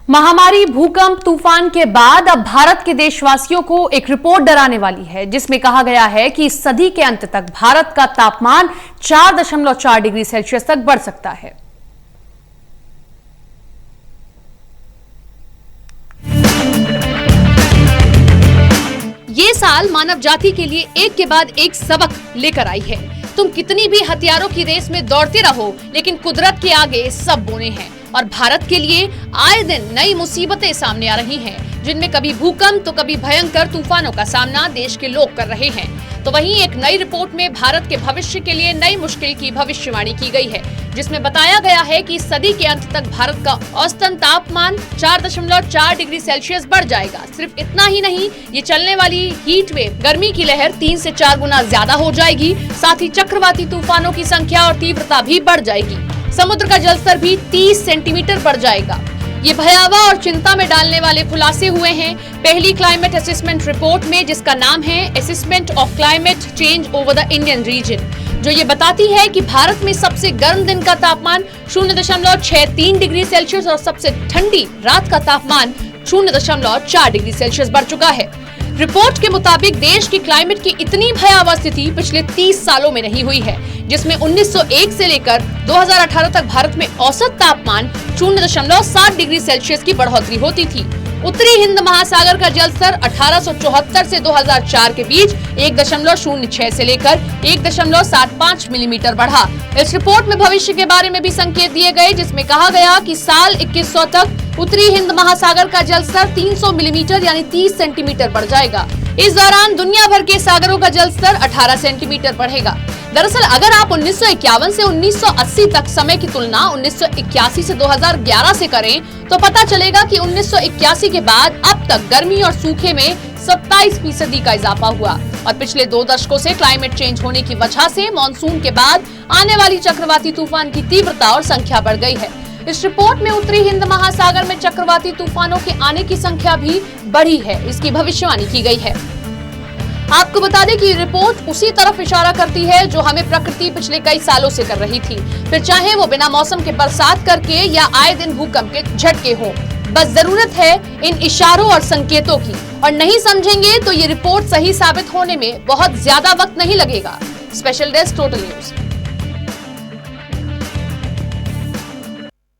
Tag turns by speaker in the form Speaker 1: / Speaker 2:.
Speaker 1: महामारी, भूकंप, तूफान के बाद अब भारत के देशवासियों को एक रिपोर्ट डराने वाली है, जिसमें कहा गया है कि इस सदी के अंत तक भारत का तापमान 4.4 डिग्री सेल्सियस तक बढ़ सकता है।
Speaker 2: ये साल मानव जाति के लिए एक के बाद एक सबक लेकर आई है। तुम कितनी भी हथियारों की रेस में दौड़ते रहो, लेकिन कुदरत के आगे सब बोने हैं। और भारत के लिए आए दिन नई मुसीबतें सामने आ रही हैं, जिनमें कभी भूकंप तो कभी भयंकर तूफानों का सामना देश के लोग कर रहे हैं। तो वहीं एक नई रिपोर्ट में भारत के भविष्य के लिए नई मुश्किल की भविष्यवाणी की गई है, जिसमें बताया गया है कि इस सदी के अंत तक भारत का औसतन तापमान 4.4 डिग्री सेल्सियस बढ़ जाएगा। सिर्फ इतना ही नहीं, ये चलने वाली हीट वेव, गर्मी की लहर 3 से 4 गुना ज्यादा हो जाएगी। साथ ही चक्रवाती तूफानों की संख्या और तीव्रता भी बढ़ जाएगी। समुद्र का जलस्तर भी 30 सेंटीमीटर बढ़ जाएगा। ये भयावह और चिंता में डालने वाले खुलासे हुए हैं पहली क्लाइमेट असेसमेंट रिपोर्ट में, जिसका नाम है assessment of climate change over the Indian reason, जो ये बताती है कि भारत में सबसे गर्म दिन का तापमान 0.63 डिग्री सेल्सियस और सबसे ठंडी रात का तापमान 0.4 डिग्री सेल्सियस बढ़ चुका है। रिपोर्ट के मुताबिक देश की क्लाइमेट की इतनी भयावह स्थिति पिछले 30 सालों में नहीं हुई है, जिसमें 1901 से लेकर 2018 तक भारत में औसत तापमान 0.7 डिग्री सेल्सियस की बढ़ोतरी होती थी। उत्तरी हिंद महासागर का जलस्तर 1874 से 2004 के बीच 1.06 से लेकर 1.75 मिलीमीटर बढ़ा। इस रिपोर्ट में भविष्य के बारे में भी संकेत दिए गए, जिसमें कहा गया कि साल 2100 तक उत्तरी हिंद महासागर का जलस्तर 300 मिलीमीटर यानी 30 सेंटीमीटर बढ़ जाएगा। इस दौरान दुनिया भर के सागरों का जलस्तर 18 सेंटीमीटर बढ़ेगा। दरअसल अगर आप 1951 से 1980 तक समय की तुलना 1981 से 2011 से करें, तो पता चलेगा कि 1981 के बाद अब तक गर्मी और सूखे में 27% का इजाफा हुआ। और पिछले 2 दशकों से क्लाइमेट चेंज होने की वजह से मानसून के बाद आने वाली चक्रवाती तूफान की तीव्रता और संख्या बढ़ गई है। इस रिपोर्ट में उत्तरी हिंद महासागर में चक्रवाती तूफानों के आने की संख्या भी बढ़ी है, इसकी भविष्यवाणी की गई है। आपको बता दें कि रिपोर्ट उसी तरफ इशारा करती है जो हमें प्रकृति पिछले कई सालों से कर रही थी, फिर चाहे वो बिना मौसम के बरसात करके या आए दिन भूकंप के झटके हो। बस जरूरत है इन इशारों और संकेतों की, और नहीं समझेंगे तो ये रिपोर्ट सही साबित होने में बहुत ज्यादा वक्त नहीं लगेगा। Special desk, total news.